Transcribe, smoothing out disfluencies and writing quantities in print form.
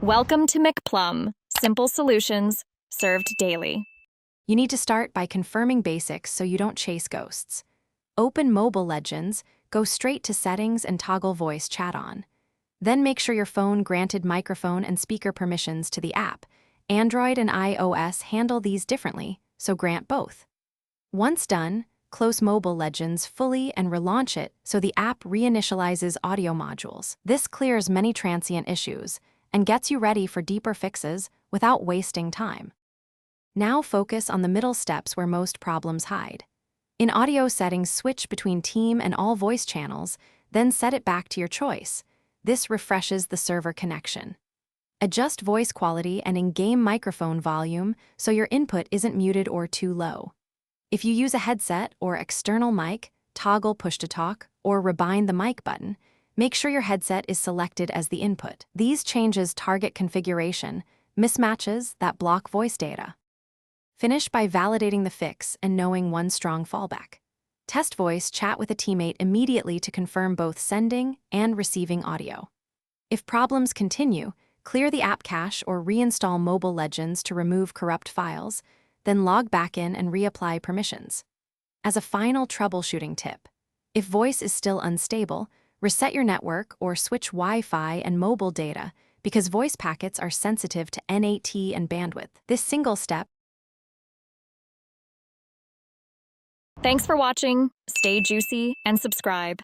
Welcome to McPlum, simple solutions served daily. You need to start by confirming basics so you don't chase ghosts. Open Mobile Legends, go straight to Settings and toggle Voice Chat on. Then make sure your phone granted microphone and speaker permissions to the app. Android and iOS handle these differently, so grant both. Once done, close Mobile Legends fully and relaunch it so the app reinitializes audio modules. This clears many transient issues and gets you ready for deeper fixes without wasting time. Now focus on the middle steps where most problems hide. In audio settings, switch between team and all voice channels, then set it back to your choice. This refreshes the server connection. Adjust voice quality and in-game microphone volume so your input isn't muted or too low. If you use a headset or external mic, toggle push-to-talk or rebind the mic button. Make sure your headset is selected as the input. These changes target configuration, mismatches that block voice data. Finish by validating the fix and knowing one strong fallback. Test voice chat with a teammate immediately to confirm both sending and receiving audio. If problems continue, clear the app cache or reinstall Mobile Legends to remove corrupt files, then log back in and reapply permissions. As a final troubleshooting tip, if voice is still unstable, reset your network or switch Wi-Fi and mobile data because voice packets are sensitive to NAT and bandwidth. This single step. Thanks for watching. Stay juicy and subscribe.